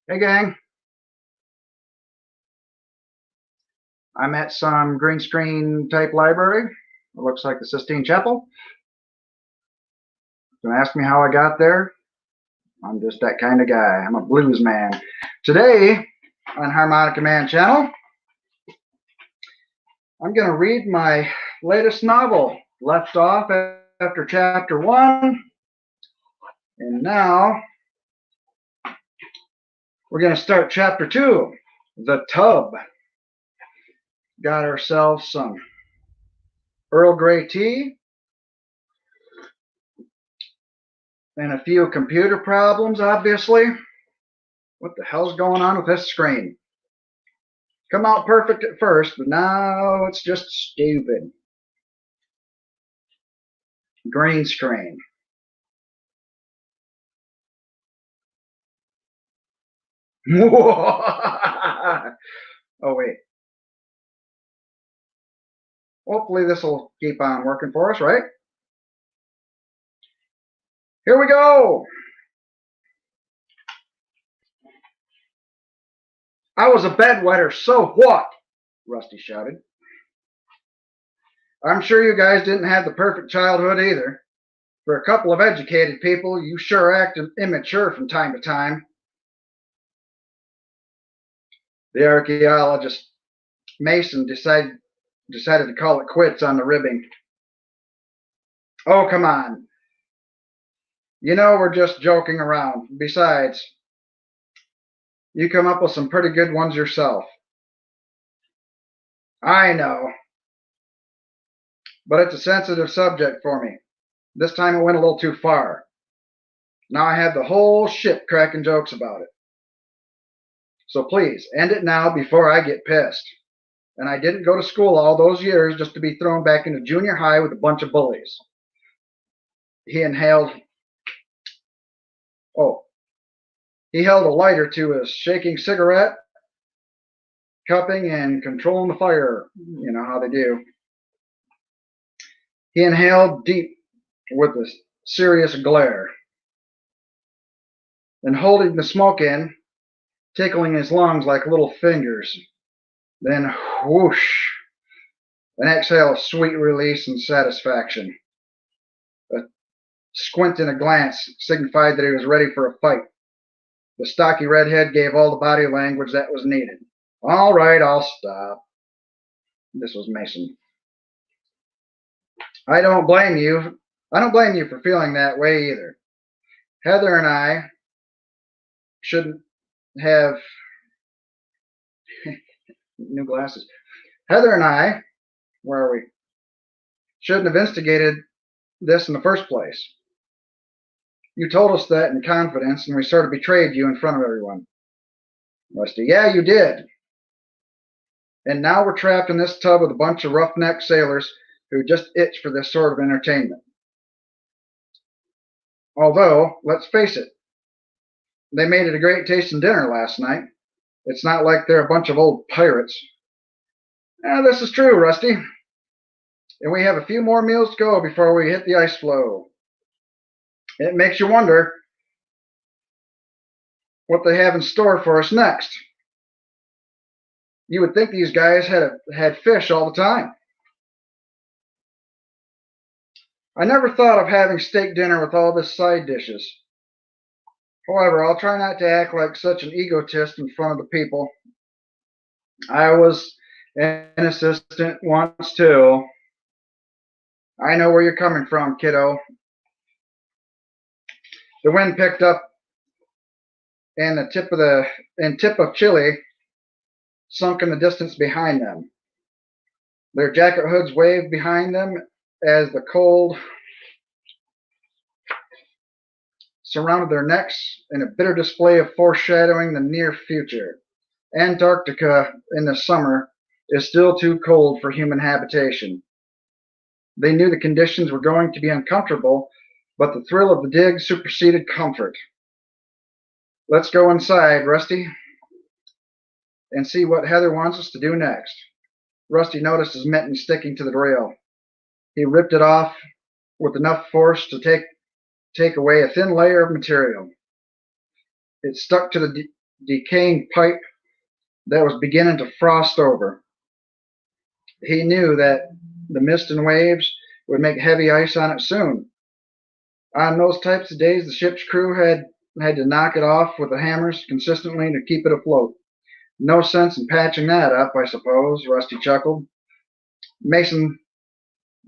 Hey gang, I'm at some green screen type library. It looks like the Sistine Chapel. Don't ask me how I got there. I'm just that kind of guy. I'm a blues man. Today on Harmonica Man channel, I'm going to read my latest novel, left off after chapter 1. And now we're going to start chapter 2, The Tub. Got ourselves some Earl Grey tea and a few computer problems, obviously. What the hell's going on with this screen? Come out perfect at first, but now it's just stupid. Green screen. Oh, wait. Hopefully this will keep on working for us, right? Here we go. I was a bedwetter, so what? Rusty shouted. I'm sure you guys didn't have the perfect childhood either. For a couple of educated people, you sure act immature from time to time. The archaeologist Mason decided to call it quits on the ribbing. Oh, come on. You know we're just joking around. Besides, you come up with some pretty good ones yourself. I know. But it's a sensitive subject for me. This time it went a little too far. Now I have the whole ship cracking jokes about it. So please, end it now before I get pissed. And I didn't go to school all those years just to be thrown back into junior high with a bunch of bullies. He inhaled. Oh. He held a lighter to his shaking cigarette, cupping and controlling the fire. You know how they do. He inhaled deep with a serious glare. Then holding the smoke in, tickling his lungs like little fingers. Then whoosh, an exhale of sweet release and satisfaction. A squint and a glance signified that he was ready for a fight. The stocky redhead gave all the body language that was needed. All right, I'll stop. This was Mason. I don't blame you. I don't blame you for feeling that way either. Heather and I shouldn't have new glasses. Heather and I, where are we? Shouldn't have instigated this in the first place. You told us that in confidence, and we sort of betrayed you in front of everyone. Rusty, yeah, you did. And now we're trapped in this tub with a bunch of roughneck sailors who just itch for this sort of entertainment. Although, let's face it, they made it a great tasting dinner last night. It's not like they're a bunch of old pirates. This is true, Rusty. And we have a few more meals to go before we hit the ice floe. It makes you wonder what they have in store for us next. You would think these guys had fish all the time. I never thought of having steak dinner with all this side dishes. However, I'll try not to act like such an egotist in front of the people. I was an assistant once too. I know where you're coming from, kiddo. The wind picked up, and the tip of Chile sunk in the distance behind them. Their jacket hoods waved behind them as the cold surrounded their necks in a bitter display of foreshadowing the near future. Antarctica in the summer is still too cold for human habitation. They knew the conditions were going to be uncomfortable, but the thrill of the dig superseded comfort. Let's go inside, Rusty, and see what Heather wants us to do next. Rusty noticed his mitten sticking to the rail. He ripped it off with enough force to take away a thin layer of material. It stuck to decaying pipe that was beginning to frost over. He knew that the mist and waves would make heavy ice on it soon. On those types of days, the ship's crew had to knock it off with the hammers consistently to keep it afloat. No sense in patching that up, I suppose, Rusty chuckled. Mason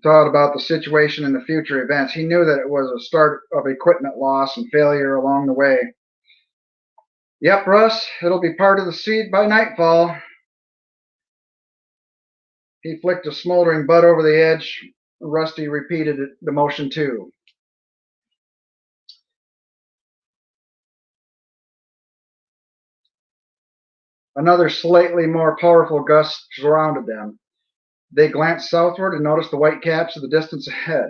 thought about the situation and the future events. He knew that it was a start of equipment loss and failure along the way. Yep, Russ, it'll be part of the seed by nightfall. He flicked a smoldering butt over the edge. Rusty repeated the motion too. Another slightly more powerful gust surrounded them. They glanced southward and noticed the white caps of the distance ahead.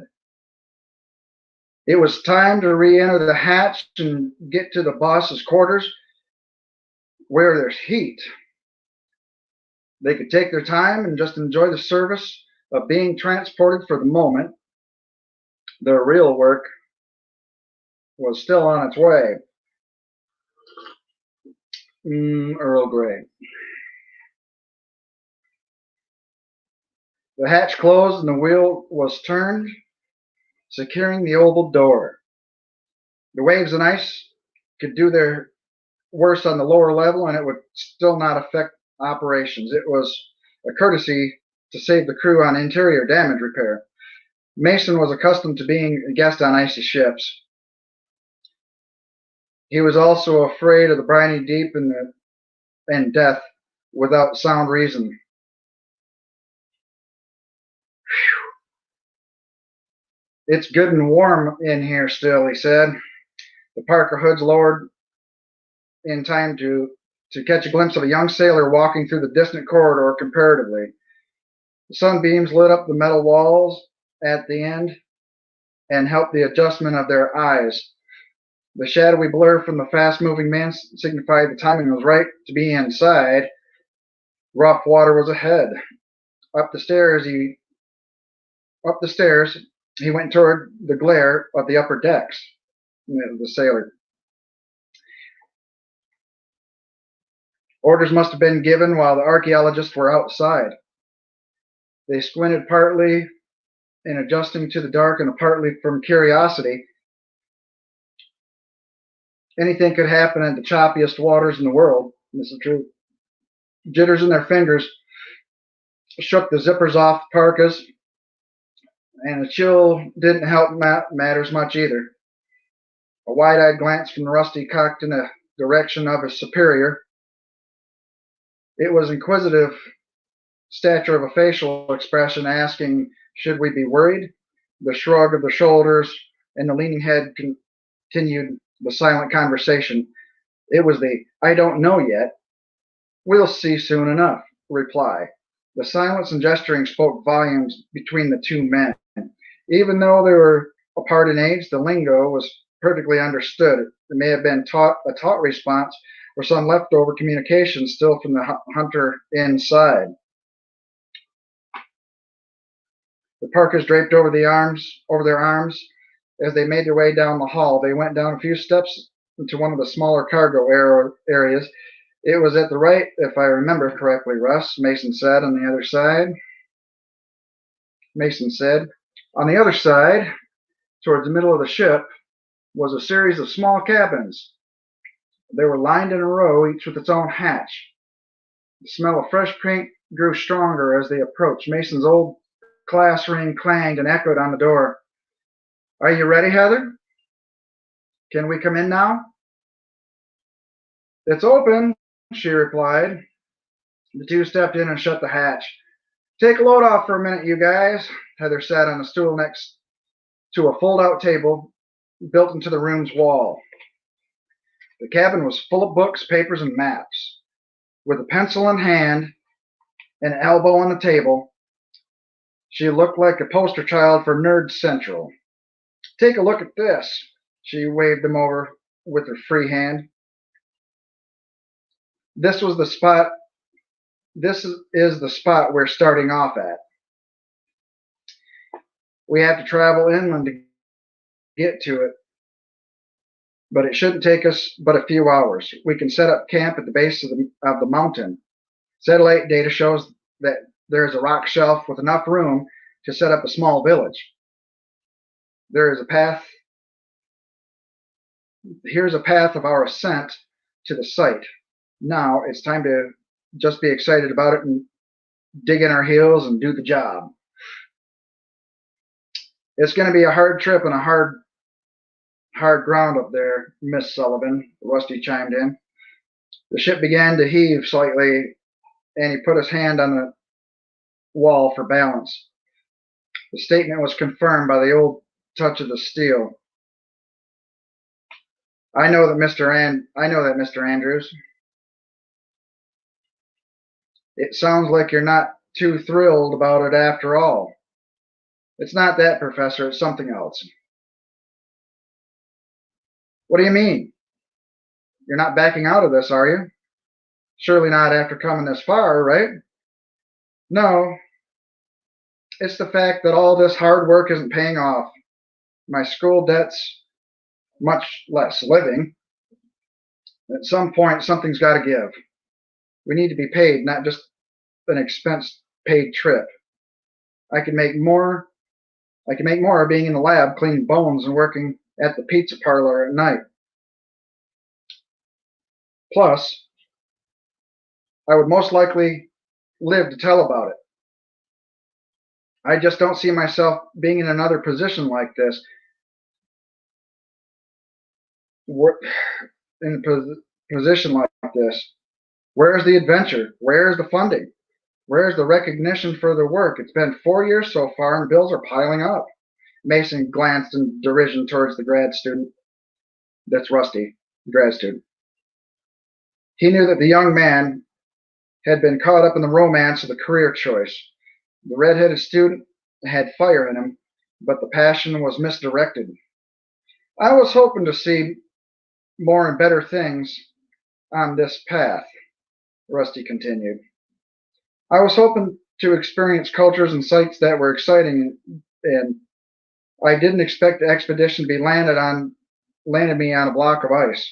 It was time to re-enter the hatch and get to the boss's quarters where there's heat. They could take their time and just enjoy the service of being transported for the moment. Their real work was still on its way. Earl Grey. The hatch closed and the wheel was turned, securing the oval door. The waves and ice could do their worst on the lower level, and it would still not affect operations. It was a courtesy to save the crew on interior damage repair. Mason was accustomed to being a guest on icy ships. He was also afraid of the briny deep and death without sound reason. It's good and warm in here still, he said. The Parker hoods lowered in time to catch a glimpse of a young sailor walking through the distant corridor comparatively. The sunbeams lit up the metal walls at the end and helped the adjustment of their eyes. The shadowy blur from the fast-moving men signified the timing was right to be inside. Rough water was ahead. Up the stairs, he went toward the glare of the upper decks. The sailor. Orders must have been given while the archaeologists were outside. They squinted partly in adjusting to the dark and partly from curiosity. Anything could happen in the choppiest waters in the world. This is true. Jitters in their fingers shook the zippers off the parkas, and the chill didn't help matters much either. A wide-eyed glance from Rusty cocked in the direction of his superior. It was inquisitive stature of a facial expression asking, should we be worried? The shrug of the shoulders and the leaning head continued the silent conversation. It was the I don't know yet. We'll see soon enough reply. The silence and gesturing spoke volumes between the two men. Even though they were apart in age, the lingo was perfectly understood. It may have been a taught response or some leftover communication still from the hunter inside. The parkas draped over their arms as they made their way down the hall. They went down a few steps into one of the smaller cargo areas. It was at the right, if I remember correctly, Russ, Mason said on the other side. Mason said, on the other side, towards the middle of the ship, was a series of small cabins. They were lined in a row, each with its own hatch. The smell of fresh paint grew stronger as they approached. Mason's old class ring clanged and echoed on the door. Are you ready, Heather? Can we come in now? It's open, she replied. The two stepped in and shut the hatch. Take a load off for a minute, you guys. Heather sat on a stool next to a fold-out table built into the room's wall. The cabin was full of books, papers, and maps. With a pencil in hand, an elbow on the table, she looked like a poster child for Nerd Central. Take a look at this. She waved them over with her free hand. This is the spot we're starting off at. We have to travel inland to get to it. but it shouldn't take us but a few hours. We can set up camp at the base of the mountain. Satellite data shows that there is a rock shelf with enough room to set up a small village. There is a path. Here's a path of our ascent to the site. Now it's time to just be excited about it and dig in our heels and do the job. It's going to be a hard trip and a hard ground up there, Miss Sullivan, Rusty chimed in. The ship began to heave slightly, and he put his hand on the wall for balance. The statement was confirmed by the old touch of the steel. I know that, Mr. Andrews. It sounds like you're not too thrilled about it after all. It's not that, Professor. It's something else. What do you mean? You're not backing out of this, are you? Surely not after coming this far, right? No. It's the fact that all this hard work isn't paying off. My school debt's much less living. At some point, something's got to give. We need to be paid, not just an expense-paid trip. I can make more being in the lab cleaning bones and working at the pizza parlor at night. Plus, I would most likely live to tell about it. I just don't see myself being in another position like this. In a position like this. Where's the adventure? Where's the funding? Where's the recognition for the work? It's been 4 years so far and bills are piling up. Mason glanced in derision towards the grad student. That's Rusty, the grad student. He knew that the young man had been caught up in the romance of the career choice. The red-headed student had fire in him, but the passion was misdirected. I was hoping to see more and better things on this path, Rusty continued. I was hoping to experience cultures and sights that were exciting, and I didn't expect the expedition to be landed me on a block of ice.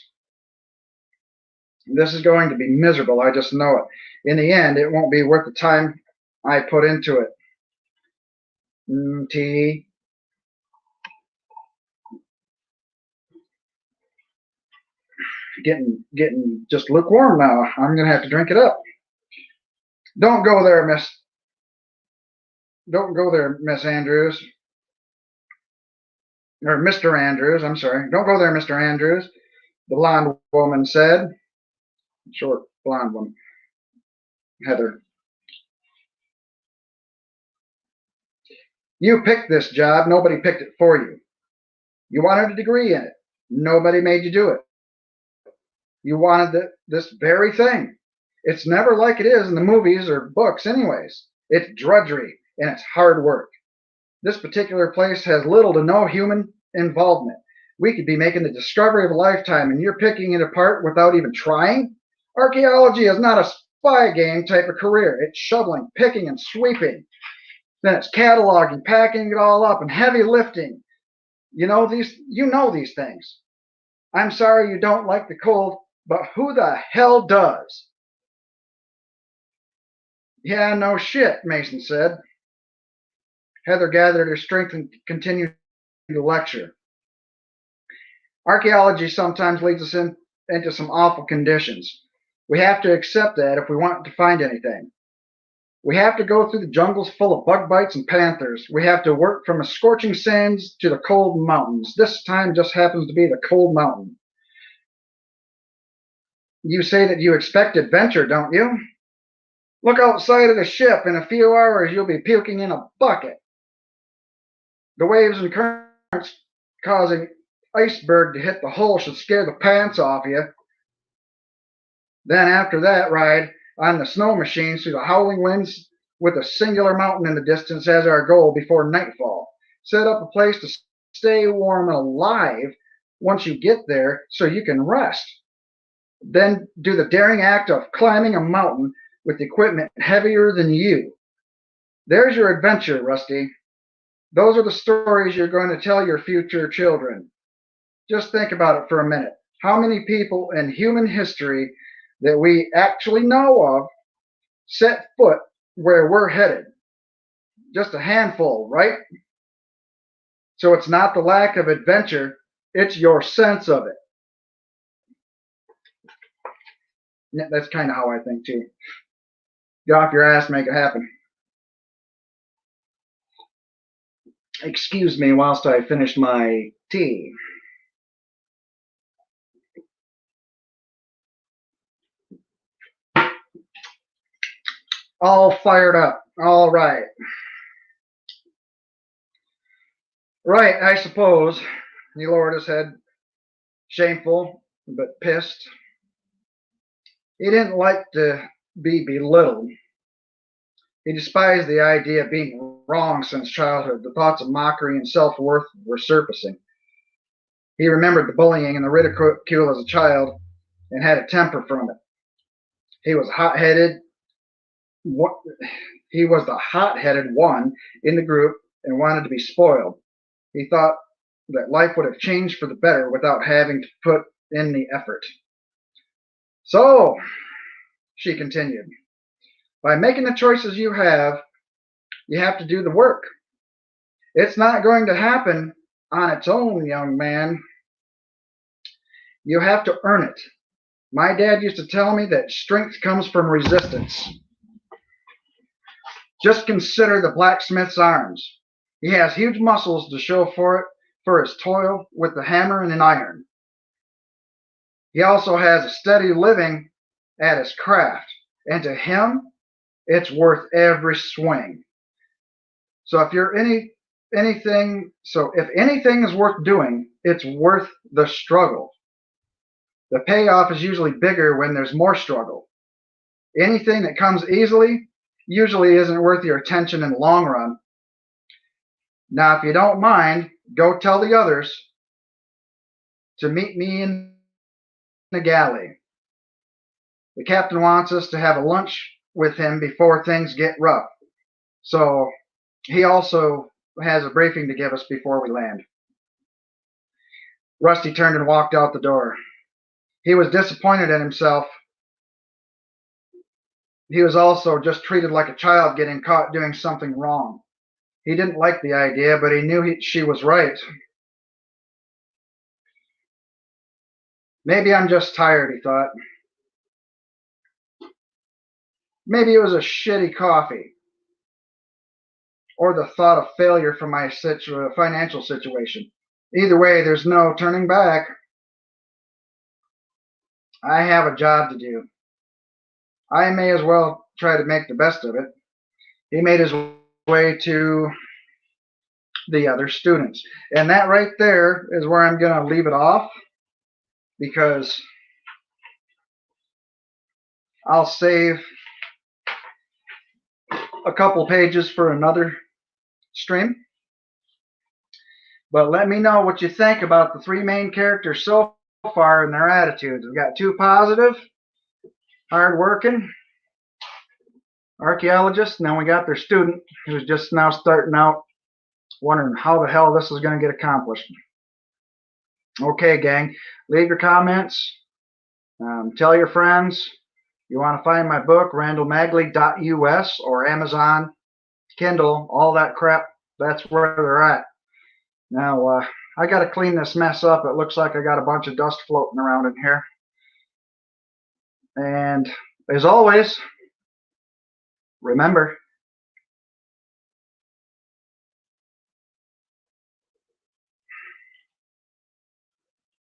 This is going to be miserable, I just know it. In the end, it won't be worth the time I put into it. Tea. Getting just lukewarm now. I'm gonna have to drink it up. Don't go there, Miss Andrews. Or Mr. Andrews, I'm sorry. Don't go there, Mr. Andrews, the blonde woman said. Short blonde one. Heather. You picked this job. Nobody picked it for you. You wanted a degree in it. Nobody made you do it. You wanted this very thing. It's never like it is in the movies or books anyways. It's drudgery and it's hard work. This particular place has little to no human involvement. We could be making the discovery of a lifetime and you're picking it apart without even trying? Archaeology is not a spy game type of career. It's shoveling, picking, and sweeping. Then it's cataloging, packing it all up, and heavy lifting. You know these things. I'm sorry you don't like the cold, but who the hell does? Yeah, no shit, Mason said. Heather gathered her strength and continued the lecture. Archaeology sometimes leads us into some awful conditions. We have to accept that if we want to find anything. We have to go through the jungles full of bug bites and panthers. We have to work from the scorching sands to the cold mountains. This time just happens to be the cold mountain. You say that you expect adventure, don't you? Look outside of the ship. In a few hours, you'll be puking in a bucket. The waves and currents causing iceberg to hit the hull should scare the pants off you. Then after that ride on the snow machines through the howling winds with a singular mountain in the distance as our goal before nightfall. Set up a place to stay warm and alive once you get there so you can rest. Then do the daring act of climbing a mountain with equipment heavier than you. There's your adventure, Rusty. Those are the stories you're going to tell your future children. Just think about it for a minute. How many people in human history that we actually know of set foot where we're headed? Just a handful, right? So it's not the lack of adventure, it's your sense of it. That's kind of how I think too. Get off your ass, make it happen. Excuse me whilst I finish my tea. All fired up. All right. Right, I suppose. He lowered his head, shameful but pissed. He didn't like to be belittled. He despised the idea of being wrong since childhood. The thoughts of mockery and self-worth were surfacing. He remembered the bullying and the ridicule as a child and had a temper from it. He was hot-headed. He was the hot-headed one in the group and wanted to be spoiled. He thought that life would have changed for the better without having to put in the effort. So, she continued, by making the choices you have to do the work. It's not going to happen on its own, young man. You have to earn it. My dad used to tell me that strength comes from resistance. Just consider the blacksmith's arms. He has huge muscles to show for it for his toil with the hammer and an iron. He also has a steady living at his craft, and to him, it's worth every swing. So if anything is worth doing, it's worth the struggle. The payoff is usually bigger when there's more struggle. Anything that comes easily usually isn't worth your attention in the long run. Now, if you don't mind, go tell the others to meet me in the galley. The captain wants us to have a lunch with him before things get rough. So he also has a briefing to give us before we land. Rusty turned and walked out the door. He was disappointed in himself. He was also just treated like a child getting caught doing something wrong. He didn't like the idea, but he knew she was right. Maybe I'm just tired, he thought. Maybe it was a shitty coffee, or the thought of failure from my financial situation. Either way, there's no turning back. I have a job to do. I may as well try to make the best of it. He made his way to the other students. And that right there is where I'm going to leave it off, because I'll save a couple pages for another stream. But let me know what you think about the three main characters so far and their attitudes. We've got two positive, hard-working archaeologists, and then we got their student who's just now starting out, wondering how the hell this is going to get accomplished. Okay, gang, leave your comments. Tell your friends. You want to find my book, randallmagley.us, or Amazon, Kindle, all that crap, that's where they're at. Now, I got to clean this mess up. It looks like I got a bunch of dust floating around in here. And as always, remember,